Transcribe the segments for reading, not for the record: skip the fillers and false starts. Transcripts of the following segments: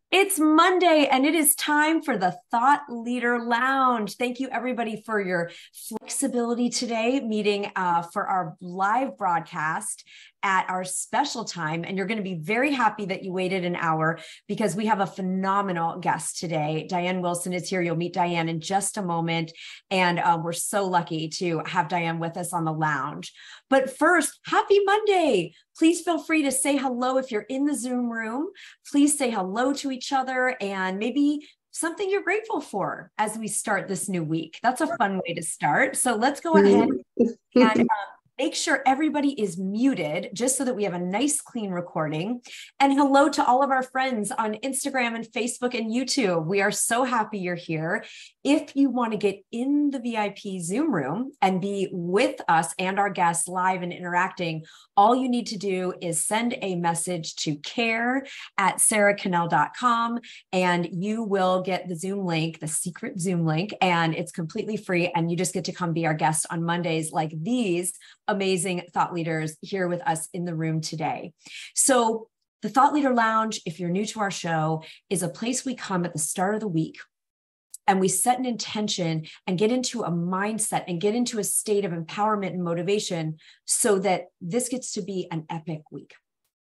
It's Monday and it is time for the Thought Leader Lounge. Thank you, everybody, for your flexibility today, meeting for our live broadcast at our special time. And you're going to be very happy that you waited an hour because we have a phenomenal guest today. Diane Wilson is here. You'll meet Diane in just a moment. And we're so lucky to have Diane with us on the lounge. But first, happy Monday. Please feel free to say hello if you're in the Zoom room. Please say hello to each other and maybe something you're grateful for as we start this new week. That's a fun way to start. So let's go ahead and make sure everybody is muted just so that we have a nice, clean recording. And hello to all of our friends on Instagram and Facebook and YouTube. We are so happy you're here. If you want to get in the VIP Zoom room and be with us and our guests live and interacting, all you need to do is send a message to care@sarahcannell.com and you will get the Zoom link, the secret Zoom link, and it's completely free. And you just get to come be our guest on Mondays like these amazing thought leaders here with us in the room today. So the Thought Leader Lounge, if you're new to our show, is a place we come at the start of the week and we set an intention and get into a mindset and get into a state of empowerment and motivation so that this gets to be an epic week.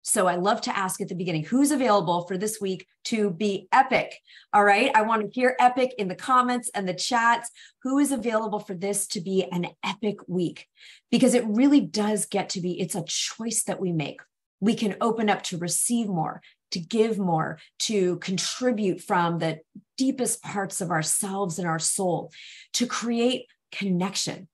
So I love to ask at the beginning, who's available for this week to be epic? All right. I want to hear epic in the comments and the chats. Who is available for this to be an epic week? Because it really does get to be, it's a choice that we make. We can open up to receive more, to give more, to contribute from the deepest parts of ourselves and our soul, to create connection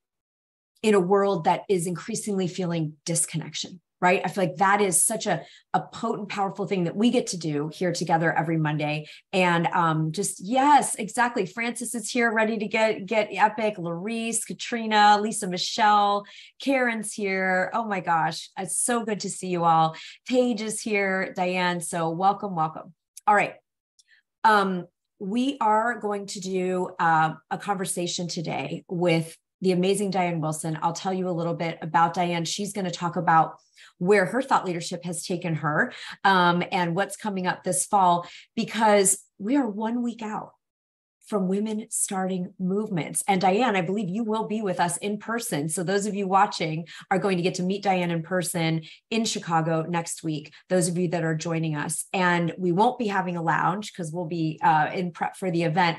in a world that is increasingly feeling disconnection. Right? I feel like that is such a potent, powerful thing that we get to do here together every Monday. And yes, exactly. Francis is here ready to get epic. Larice, Katrina, Lisa, Michelle, Karen's here. Oh my gosh. It's so good to see you all. Paige is here, Diane. So welcome, welcome. All right. We are going to do a conversation today with the amazing Diane Wilson. I'll tell you a little bit about Diane. She's going to talk about where her thought leadership has taken her and what's coming up this fall, because we are 1 week out from women starting movements. And Diane, I believe you will be with us in person. So those of you watching are going to get to meet Diane in person in Chicago next week, those of you that are joining us. And we won't be having a lounge because we'll be in prep for the event.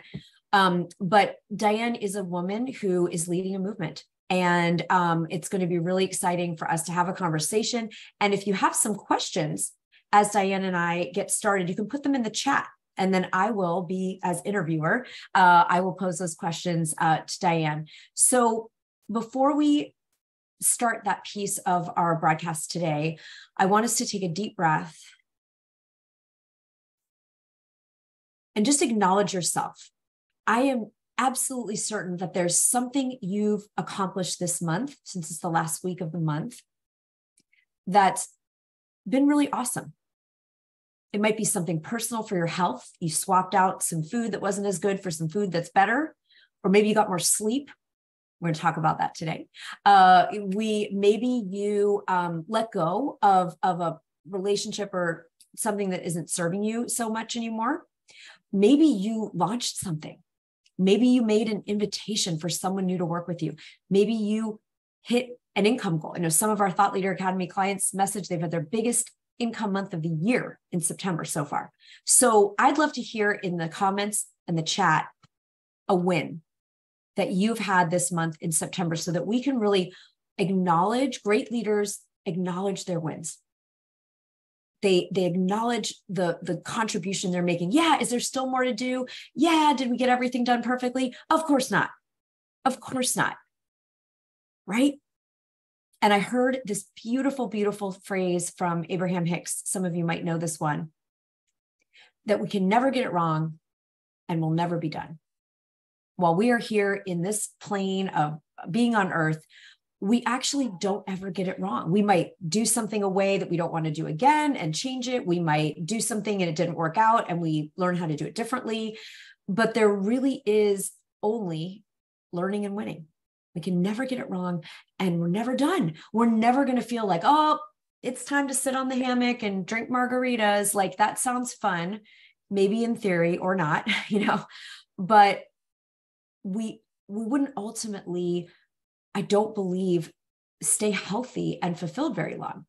But Diane is a woman who is leading a movement. And it's going to be really exciting for us to have a conversation. And if you have some questions, as Diane and I get started, you can put them in the chat. And then I will be, as interviewer, I will pose those questions to Diane. So before we start that piece of our broadcast today, I want us to take a deep breath and just acknowledge yourself. I am absolutely certain that there's something you've accomplished this month, since it's the last week of the month, that's been really awesome. It might be something personal for your health. You swapped out some food that wasn't as good for some food that's better, or maybe you got more sleep. We're going to talk about that today. Maybe you let go of a relationship or something that isn't serving you so much anymore. Maybe you launched something. Maybe you made an invitation for someone new to work with you. Maybe you hit an income goal. I know some of our Thought Leader Academy clients message they've had their biggest income month of the year in September so far. So I'd love to hear in the comments and the chat a win that you've had this month in September so that we can really acknowledge great leaders, acknowledge their wins. They acknowledge the contribution they're making. Yeah, is there still more to do? Yeah, did we get everything done perfectly? Of course not. Of course not. Right? And I heard this beautiful, beautiful phrase from Abraham Hicks. Some of you might know this one, that we can never get it wrong and we'll never be done. While we are here in this plane of being on earth, we actually don't ever get it wrong. We might do something a way that we don't want to do again and change it. We might do something and it didn't work out and we learn how to do it differently. But there really is only learning and winning. We can never get it wrong and we're never done. We're never going to feel like, oh, it's time to sit on the hammock and drink margaritas. Like that sounds fun. maybe in theory or not, but we wouldn't ultimately, I don't believe, stay healthy and fulfilled very long,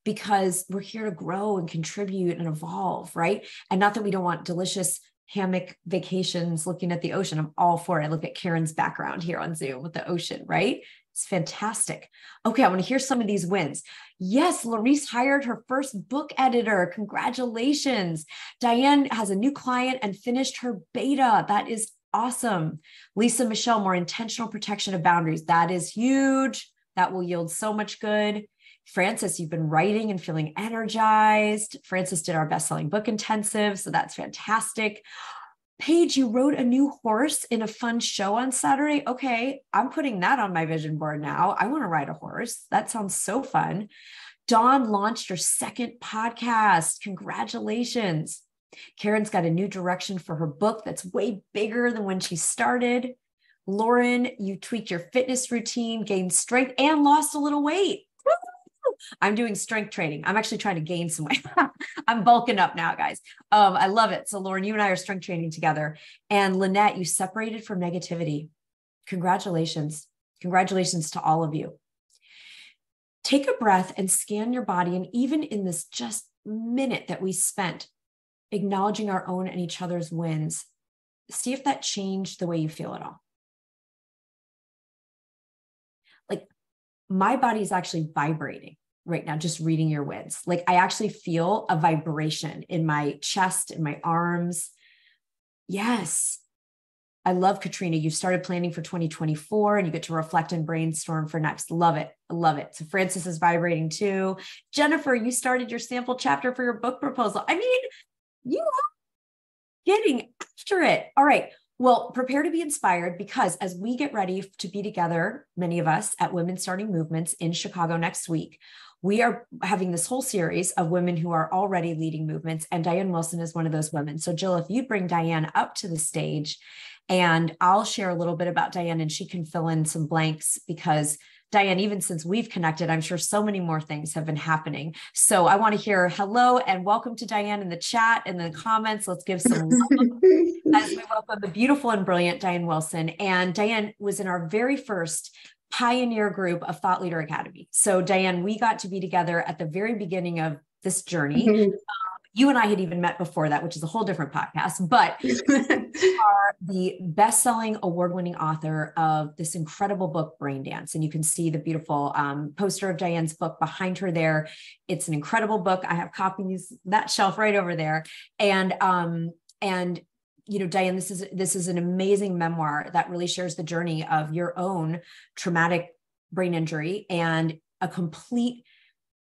because we're here to grow and contribute and evolve, right? And not that we don't want delicious hammock vacations looking at the ocean. I'm all for it. I look at Karen's background here on Zoom with the ocean, right? It's fantastic. Okay, I want to hear some of these wins. Yes, Larice hired her first book editor. Congratulations. Diane has a new client and finished her beta. That is awesome. Lisa Michelle, more intentional protection of boundaries. That is huge. That will yield so much good. Frances, you've been writing and feeling energized. Frances did our best-selling book intensive, so that's fantastic. Paige, you rode a new horse in a fun show on Saturday. Okay, I'm putting that on my vision board now. I want to ride a horse. That sounds so fun. Dawn launched her second podcast. Congratulations. Karen's got a new direction for her book that's way bigger than when she started. Lauren, you tweaked your fitness routine, gained strength, and lost a little weight. I'm doing strength training. I'm actually trying to gain some weight. I'm bulking up now, guys. I love it. So Lauren, you and I are strength training together. And Lynette, you separated from negativity. Congratulations. Congratulations to all of you. Take a breath and scan your body. And even in this just minute that we spent acknowledging our own and each other's wins, see if that changed the way you feel at all. Like, my body is actually vibrating right now, just reading your wins. Like, I actually feel a vibration in my chest, in my arms. Yes. I love Katrina. You've started planning for 2024 and you get to reflect and brainstorm for next. Love it. I love it. So Frances is vibrating too. Jennifer, you started your sample chapter for your book proposal. I mean, you are getting after it. All right. Well, prepare to be inspired, because as we get ready to be together, many of us at Women Starting Movements in Chicago next week, we are having this whole series of women who are already leading movements. And Diane Wilson is one of those women. So Jill, if you'd bring Diane up to the stage, and I'll share a little bit about Diane and she can fill in some blanks, because Diane, even since we've connected, I'm sure so many more things have been happening. So I want to hear hello and welcome to Diane in the chat and the comments. Let's give some love as we welcome the beautiful and brilliant Diane Wilson. And Diane was in our very first pioneer group of Thought Leader Academy. So Diane, we got to be together at the very beginning of this journey. You and I had even met before that, which is a whole different podcast, but you are the best-selling award-winning author of this incredible book, Brain Dance. And you can see the beautiful poster of Diane's book behind her there. It's an incredible book. I have copies, that shelf right over there. And Diane, this is an amazing memoir that really shares the journey of your own traumatic brain injury and a complete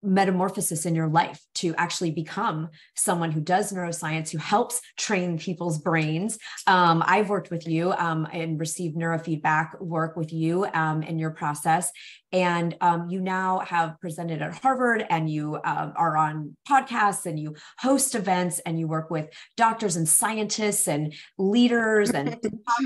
metamorphosis in your life to actually become someone who does neuroscience, who helps train people's brains. I've worked with you and received neurofeedback work with you in your process. And you now have presented at Harvard, and you are on podcasts, and you host events, and you work with doctors and scientists and leaders and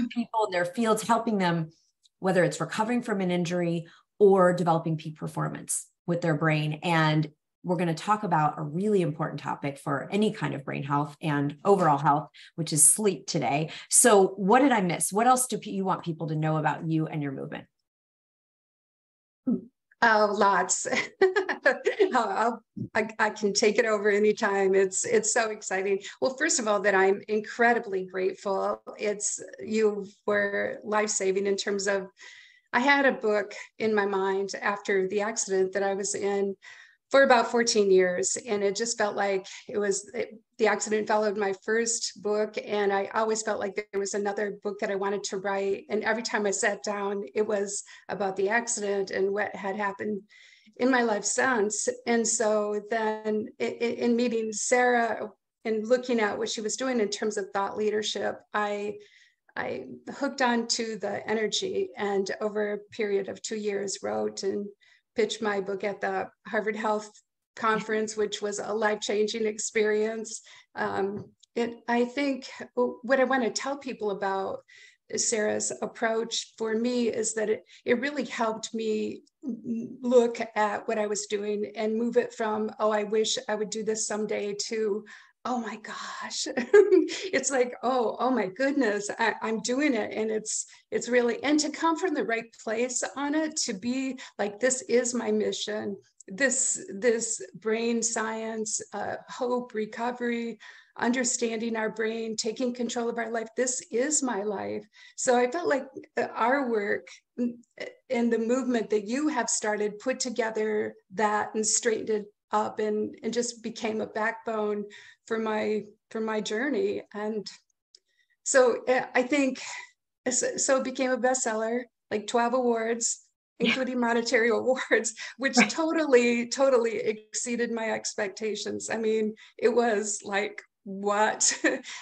people in their fields, helping them, whether it's recovering from an injury or developing peak performance with their brain. And we're going to talk about a really important topic for any kind of brain health and overall health, which is sleep today. So what did I miss? What else do you want people to know about you and your movement? Oh, lots. I can take it over anytime. It's so exciting. Well, first of all, that I'm incredibly grateful. You were life-saving in terms of, I had a book in my mind after the accident that I was in for about 14 years. And it just felt like the accident followed my first book. And I always felt like there was another book that I wanted to write. And every time I sat down, it was about the accident and what had happened in my life since. And so then in meeting Sarah and looking at what she was doing in terms of thought leadership, I hooked on to the energy, and over a period of 2 years wrote and pitched my book at the Harvard Health Conference, which was a life-changing experience. I think what I want to tell people about Sarah's approach for me is that it really helped me look at what I was doing and move it from, oh, I wish I would do this someday, to oh my gosh, it's like, oh my goodness, I'm doing it. And it's really, and to come from the right place on it, to be like, this is my mission, this brain science, hope, recovery, understanding our brain, taking control of our life. This is my life. So I felt like our work and the movement that you have started put together that and straightened it up and just became a backbone for my journey. And so I think, so it became a bestseller, like 12 awards, including monetary awards, which Right. totally exceeded my expectations. I mean, it was like, what?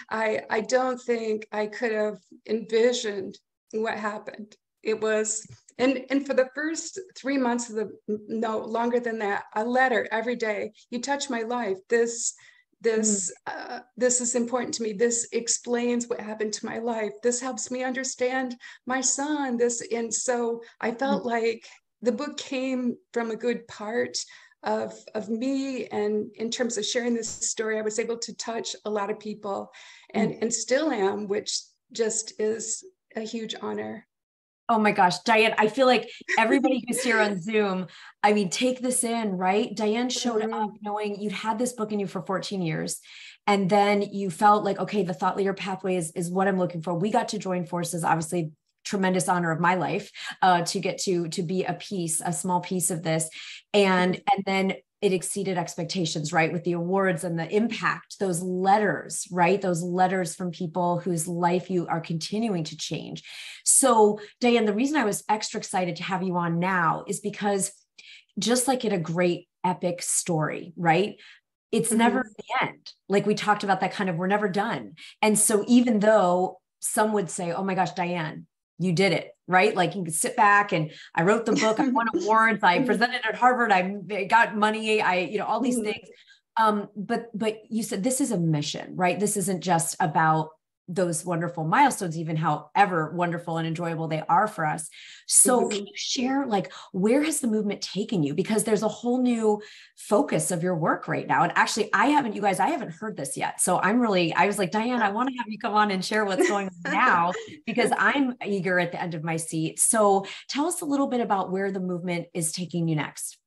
I don't think I could have envisioned what happened. It was, and for the first 3 months of the, no longer than that, a letter every day. You touch my life. Mm. This is important to me. This explains what happened to my life. This helps me understand my son. This, and so I Mm. felt like the book came from a good part of me, and in terms of sharing this story, I was able to touch a lot of people, Mm. and still am, which just is a huge honor. Oh my gosh, Diane, I feel like everybody who's here on Zoom, I mean, take this in, right? Diane showed up Mhm. knowing you'd had this book in you for 14 years. And then you felt like, okay, the thought leader pathway is what I'm looking for. We got to join forces, obviously, tremendous honor of my life, to get to be a small piece of this. And then it exceeded expectations, right? With the awards and the impact, those letters, right? Those letters from people whose life you are continuing to change. So, Diane, the reason I was extra excited to have you on now is because just like in a great epic story, right? It's never Mhm. the end. Like we talked about that kind of, we're never done. And so even though some would say, oh my gosh, Diane, you did it, right? Like you can sit back and I wrote the book, I won awards, I presented at Harvard, I got money, all these things. But you said this is a mission, right? This isn't just about those wonderful milestones, even however wonderful and enjoyable they are for us. So can you share, like, where has the movement taken you? Because there's a whole new focus of your work right now. And actually, you guys, I haven't heard this yet. So I was like, Diane, I want to have you come on and share what's going on now, because I'm eager at the end of my seat. So tell us a little bit about where the movement is taking you next.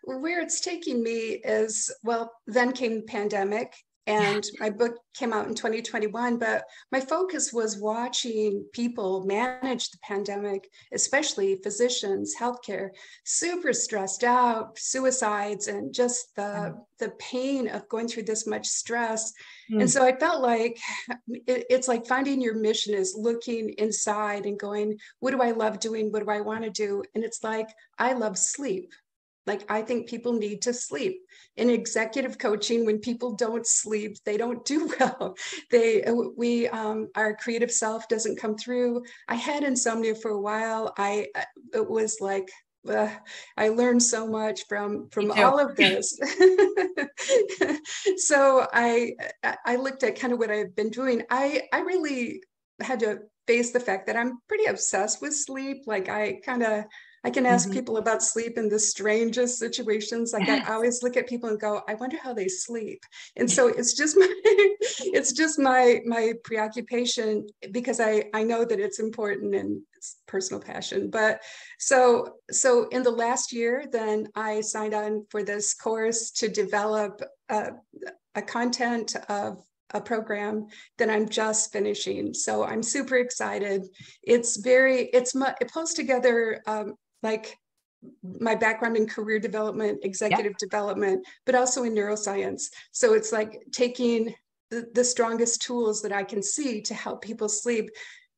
Where it's taking me is, well, then came the pandemic, Yeah. and my book came out in 2021, but my focus was watching people manage the pandemic, especially physicians, healthcare, super stressed out, suicides, and just the pain of going through this much stress. And Mm. so I felt like it's like finding your mission is looking inside and going, what do I love doing? What do I want to do? And it's like, I love sleep. Like, I think people need to sleep. In executive coaching, when people don't sleep, they don't do well. Our creative self doesn't come through. I had insomnia for a while. It was like, I learned so much Me from too. all of this. So I looked at kind of what I've been doing. I really had to face the fact that I'm pretty obsessed with sleep. Like, I can ask Mhm. people about sleep in the strangest situations. Like, I Yes. always look at people and go, I wonder how they sleep. And so it's just my preoccupation, because I know that it's important and it's personal passion. But so in the last year, then I signed on for this course to develop a content of a program that I'm just finishing. So I'm super excited. It pulls together like my background in career development, Yep. executive development, but also in neuroscience. So it's like taking the strongest tools that I can see to help people sleep.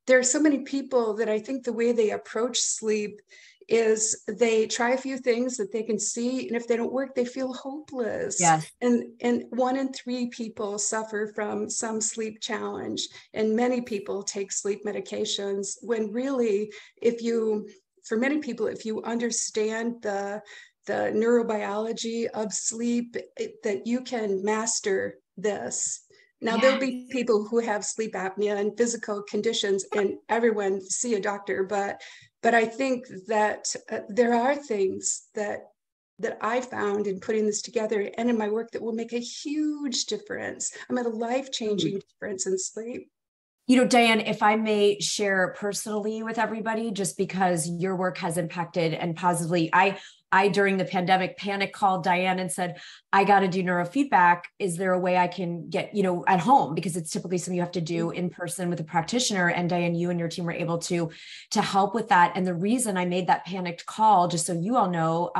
There are so many people that I think the way they approach sleep is they try a few things that they can see, and if they don't work, they feel hopeless. Yes. And 1 in 3 people suffer from some sleep challenge, and many people take sleep medications, when really, if you for many people, if you understand the neurobiology of sleep, that you can master this. Now, there'll Yes. be people who have sleep apnea and physical conditions, and everyone see a doctor. But I think that there are things that that I found in putting this together and in my work that will make a huge difference. I'm at a life-changing difference in sleep. You know, Diane, if I may share personally with everybody, just because your work has impacted and positively, I during the pandemic panic called Diane and said, I got to do neurofeedback. Is there a way I can get, at home? Because it's typically something you have to do in person with a practitioner. And Diane, you and your team were able to help with that. And the reason I made that panicked call, just so you all know,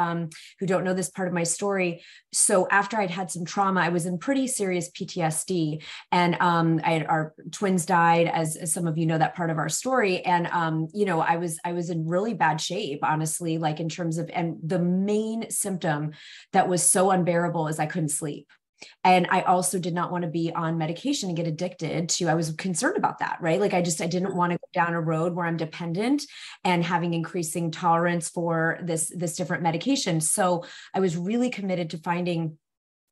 who don't know this part of my story. So after I'd had some trauma, I was in pretty serious PTSD, and our twins died, as some of you know that part of our story. And I was in really bad shape, honestly, like in terms of, and the main symptom that was so unbearable is I couldn't sleep. And I also did not want to be on medication and get addicted to, I was concerned about that, right? Like I didn't want to go down a road where I'm dependent and having increasing tolerance for this different medication. So I was really committed to finding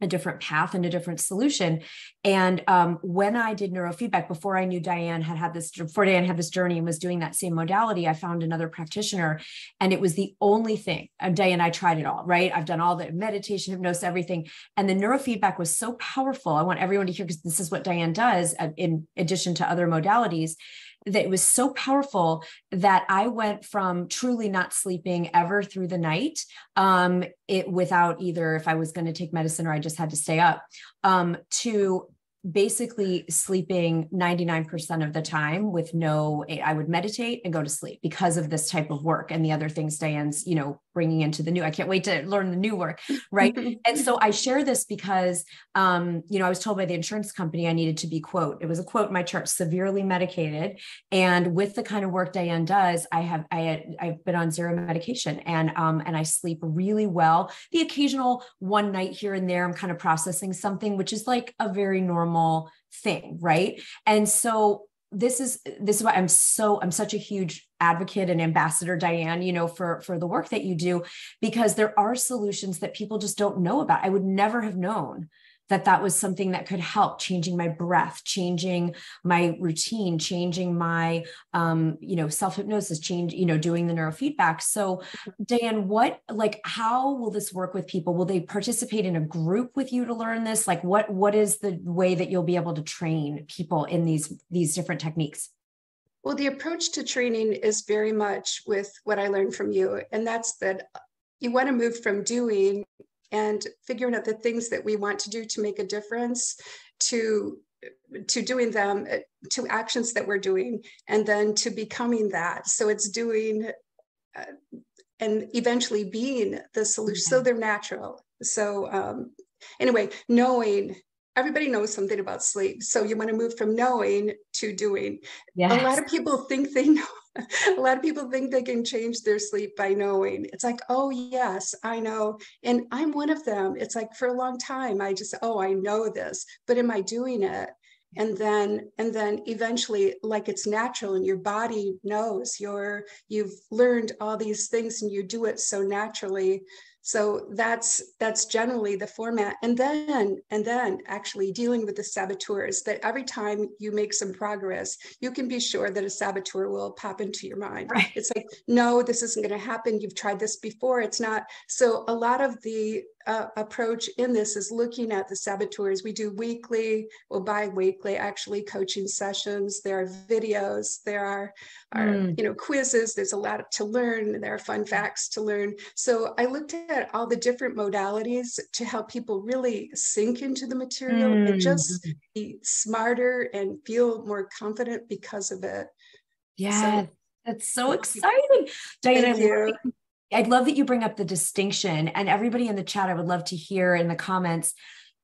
a different path and a different solution. And when I did neurofeedback, before Diane had this journey and was doing that same modality, I found another practitioner, and it was the only thing. And Diane, I tried it all, right? I've done all the meditation, hypnosis, everything. And the neurofeedback was so powerful. I want everyone to hear, because this is what Diane does in addition to other modalities, that it was so powerful that I went from truly not sleeping ever through the night, without either if I was going to take medicine or I just had to stay up, to basically sleeping 99% of the time with I would meditate and go to sleep because of this type of work and the other things Diane's, bringing into the new. I can't wait to learn the new work. Right. And so I share this because, I was told by the insurance company I needed to be, quote, it was a quote in my chart, severely medicated. And with the kind of work Diane does, I've been on zero medication, and I sleep really well. The occasional one night here and there, I'm kind of processing something, which is like a very normal thing. Right. And so this is why I'm such a huge advocate and ambassador, Diane, for the work that you do, because there are solutions that people just don't know about. I would never have known that was something that could help, changing my breath, changing my routine, changing my, self-hypnosis, doing the neurofeedback. So Diane, how will this work with people? Will they participate in a group with you to learn this? Like what is the way that you'll be able to train people in these different techniques? Well, the approach to training is very much with what I learned from you. And that's that you want to move from doing and figuring out the things that we want to do to make a difference, to doing them, to actions that we're doing, and then to becoming that. So it's doing and eventually being the solution. So they're natural. So anyway, knowing, everybody knows something about sleep. So you want to move from knowing to doing. Yes. A lot of people think they know. A lot of people think they can change their sleep by knowing. It's like, oh yes, I know. And I'm one of them. It's like for a long time, I know this, but am I doing it? And then eventually, like it's natural and your body knows you've learned all these things and you do it so naturally. So that's generally the format. And then actually dealing with the saboteurs, that every time you make some progress, you can be sure that a saboteur will pop into your mind. Right. It's like, no, this isn't going to happen. You've tried this before. It's not. So a lot of the approach in this is looking at the saboteurs. We do weekly, bi-weekly, actually, coaching sessions. There are videos. There are quizzes. There's a lot to learn. There are fun facts to learn. So I looked at all the different modalities to help people really sink into the material and just be smarter and feel more confident because of it. Yeah, that's so exciting. Diana, I'd love that you bring up the distinction, and everybody in the chat, I would love to hear in the comments,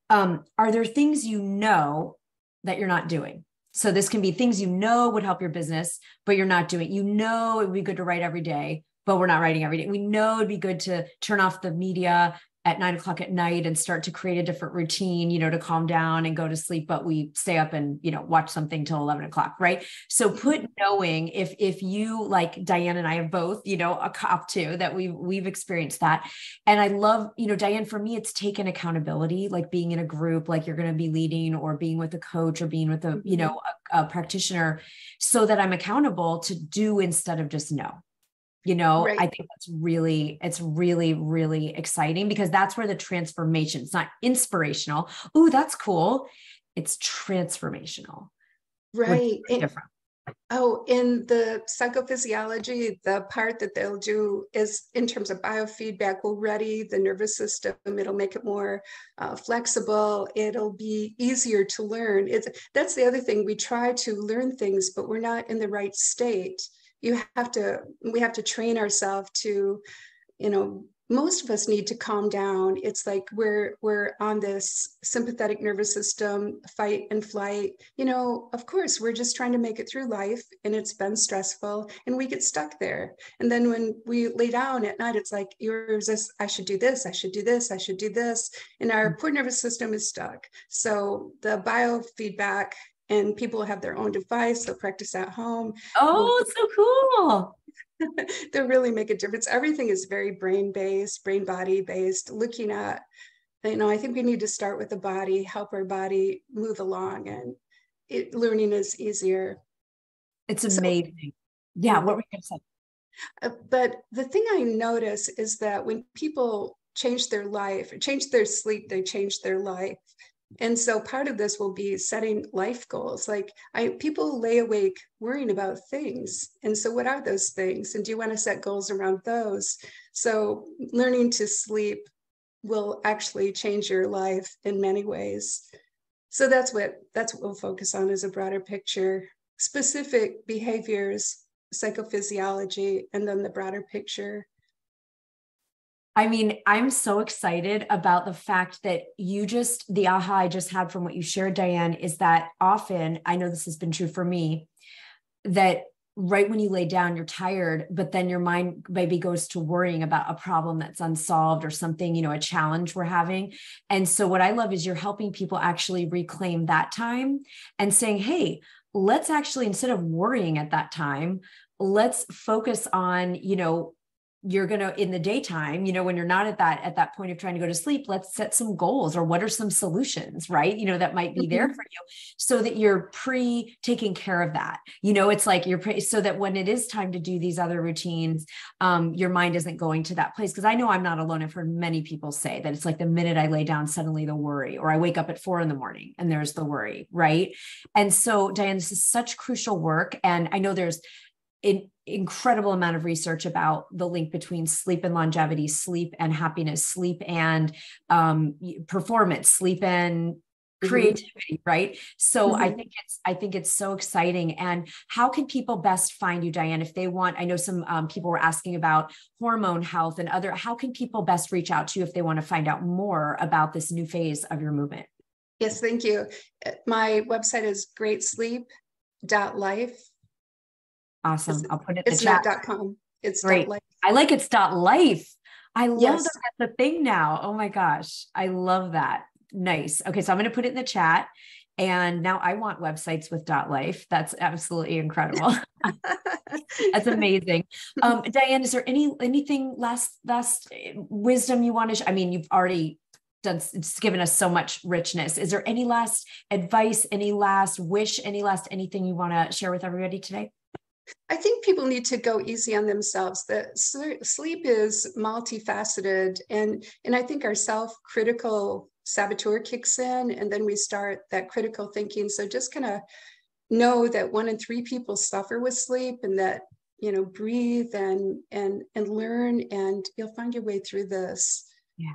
are there things that you're not doing? So this can be things would help your business, but you're not doing. It would be good to write every day, but we're not writing every day. We know it'd be good to turn off the media at 9:00 at night and start to create a different routine, to calm down and go to sleep, but we stay up and, watch something till 11:00. Right. So put knowing, if you, like Diane and I have both, a cop too, that we've experienced that. And I love, Diane, for me, it's taken accountability, like being in a group, like you're going to be leading, or being with a coach, or being with a practitioner, so that I'm accountable to do instead of just know. Right. I think it's really, really exciting because that's where the transformation, it's not inspirational. Ooh, that's cool. It's transformational, which Right. is different. Oh, in the psychophysiology, the part that they'll do is in terms of biofeedback, will ready the nervous system. It'll make it more flexible. It'll be easier to learn. That's the other thing. We try to learn things, but we're not in the right state. We have to train ourselves to, most of us need to calm down. It's like we're on this sympathetic nervous system, fight and flight. Of course, we're just trying to make it through life, and it's been stressful, and we get stuck there. And then when we lay down at night, it's like yours is, I should do this, I should do this, I should do this, and our poor nervous system is stuck. So the biofeedback, and people have their own device, they'll practice at home. Oh, it's so cool. They really make a difference. Everything is very brain based, brain body based, looking at, I think we need to start with the body, help our body move along, and learning is easier. It's So, amazing. Yeah. What were you going to say? but the thing I notice is that when people change their life, change their sleep, they change their life. And so part of this will be setting life goals. Like people lay awake worrying about things. And so what are those things? And do you want to set goals around those? So learning to sleep will actually change your life in many ways. So that's what we'll focus on as a broader picture, specific behaviors, psychophysiology, and then the broader picture. I mean, I'm so excited about the fact that the aha I just had from what you shared, Diane, is that often, I know this has been true for me, that right when you lay down, you're tired, but then your mind maybe goes to worrying about a problem that's unsolved or something, a challenge we're having. And so what I love is you're helping people actually reclaim that time and saying, hey, let's actually, instead of worrying at that time, let's focus on, you're going to, in the daytime, when you're not at that point of trying to go to sleep, let's set some goals, or what are some solutions, right? That might be there for you, so that you're taking care of that. It's like so that when it is time to do these other routines, your mind isn't going to that place. Cause I know I'm not alone. I've heard many people say that it's like the minute I lay down, suddenly the worry, or I wake up at 4 a.m. and there's the worry. Right. And so Diane, this is such crucial work. And I know there's an incredible amount of research about the link between sleep and longevity, sleep and happiness, sleep and performance, sleep and creativity, right? So I think it's so exciting. And how can people best find you, Diane, if they want? I know some people were asking about hormone health and how can people best reach out to you if they want to find out more about this new phase of your movement? Yes, thank you. My website is greatsleep.life. Awesome. I'll put it in the chat. It's chat. not .com. It's great. .life. I like it's .life. I love Yes. that that's a thing now. Oh my gosh. I love that. Nice. Okay. So I'm going to put it in the chat. And now I want websites with .life. That's absolutely incredible. That's amazing. Diane, is there anything last wisdom you want to I mean, you've already it's given us so much richness. Is there any last advice, any last wish, any last anything you want to share with everybody today? I think people need to go easy on themselves. That sleep is multifaceted, and I think our self-critical saboteur kicks in, and then we start that critical thinking. So just kind of know that 1 in 3 people suffer with sleep, and that breathe and learn, and you'll find your way through this. Yeah.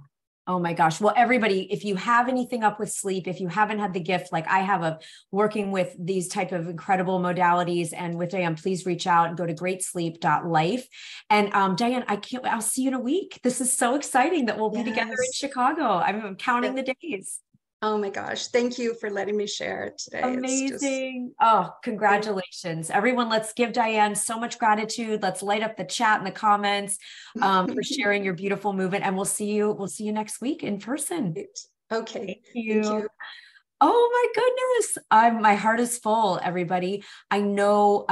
Oh my gosh. Well, everybody, if you have anything up with sleep, if you haven't had the gift, like I have of working with these type of incredible modalities and with Diane, please reach out and go to greatsleep.life. And Diane, I'll see you in a week. This is so exciting that we'll be together in Chicago. I'm counting the days. Oh my gosh. Thank you for letting me share today. Amazing. Oh, congratulations. Everyone, let's give Diane so much gratitude. Let's light up the chat and the comments for sharing your beautiful movement. And we'll see you next week in person. Okay. Thank you. Oh my goodness. My heart is full, everybody. I know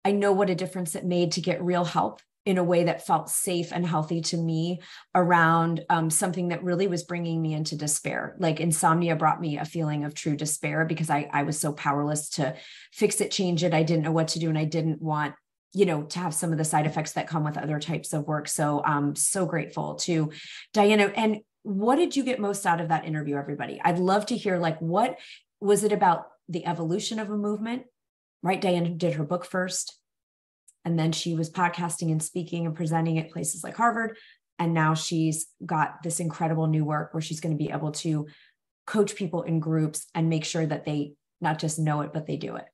what a difference it made to get real help in a way that felt safe and healthy to me around something that really was bringing me into despair. Like insomnia brought me a feeling of true despair because I was so powerless to fix it, change it. I didn't know what to do. And I didn't want to have some of the side effects that come with other types of work. So I'm so grateful to Diana. And what did you get most out of that interview, everybody? I'd love to hear, like, what was it about the evolution of a movement, right? Diana did her book first, and then she was podcasting and speaking and presenting at places like Harvard. And now she's got this incredible new work where she's going to be able to coach people in groups and make sure that they not just know it, but they do it.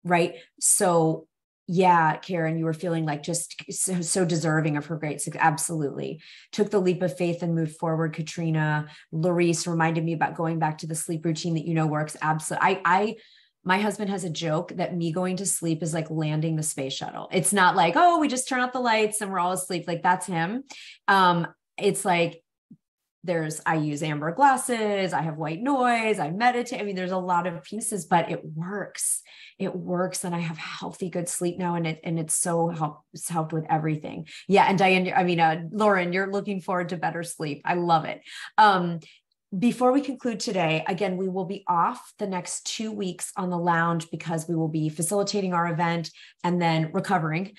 Right. So yeah, Karen, you were feeling like just so deserving of her great success. Absolutely. Took the leap of faith and moved forward. Katrina, Larice reminded me about going back to the sleep routine that works. Absolutely. My husband has a joke that me going to sleep is like landing the space shuttle. It's not like, oh, we just turn out the lights and we're all asleep. Like, that's him. It's like, I use amber glasses, I have white noise, I meditate. I mean, there's a lot of pieces, but it works. It works. And I have healthy, good sleep now. And it's helped with everything. Yeah. And Diane, Lauren, you're looking forward to better sleep. I love it. Before we conclude today, again, we will be off the next 2 weeks on the lounge because we will be facilitating our event and then recovering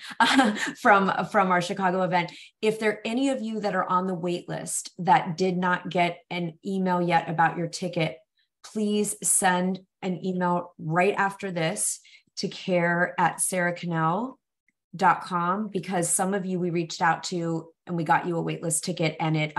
from our Chicago event. If there are any of you that are on the wait list that did not get an email yet about your ticket, please send an email right after this to care@sarahcannell.com, because some of you we reached out to and we got you a waitlist ticket, and it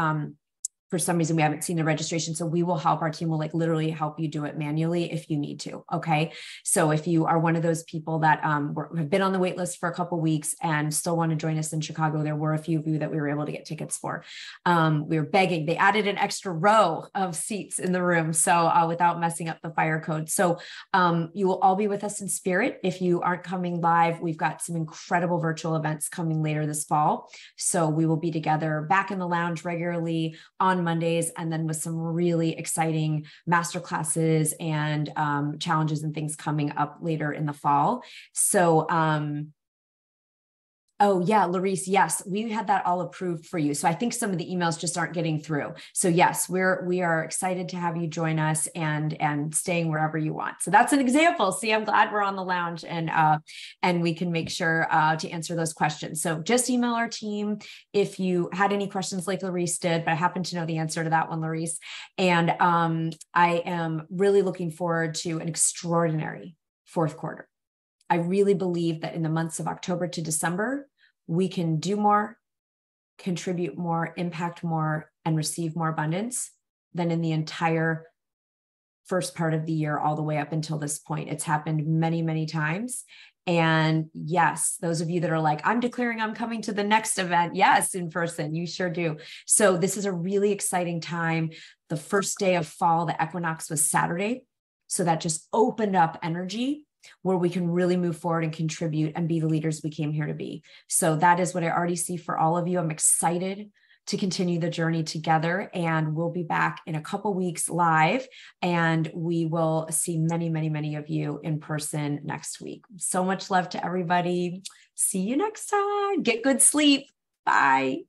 for some reason, we haven't seen the registration. So we will help. Our team will literally help you do it manually if you need to. Okay. So if you are one of those people that have been on the wait list for a couple of weeks and still want to join us in Chicago, there were a few of you that we were able to get tickets for. We were begging. They added an extra row of seats in the room, so without messing up the fire code. So you will all be with us in spirit. If you aren't coming live, we've got some incredible virtual events coming later this fall. So we will be together back in the lounge regularly on Mondays, and then with some really exciting masterclasses and challenges and things coming up later in the fall. So, oh yeah, Larice, yes, we had that all approved for you. So I think some of the emails just aren't getting through. So yes, we are excited to have you join us and staying wherever you want. So that's an example. See, I'm glad we're on the lounge and we can make sure to answer those questions. So just email our team if you had any questions like Larice did, but I happen to know the answer to that one, Larice. And I am really looking forward to an extraordinary fourth quarter. I really believe that in the months of October to December, we can do more, contribute more, impact more, and receive more abundance than in the entire first part of the year, all the way up until this point. It's happened many, many times. And yes, those of you that are like, I'm declaring I'm coming to the next event. Yes, in person, you sure do. So this is a really exciting time. The first day of fall, the equinox was Saturday. So that just opened up energy where we can really move forward and contribute and be the leaders we came here to be. So that is what I already see for all of you. I'm excited to continue the journey together, and we'll be back in a couple weeks live, and we will see many, many, many of you in person next week. So much love to everybody. See you next time. Get good sleep. Bye.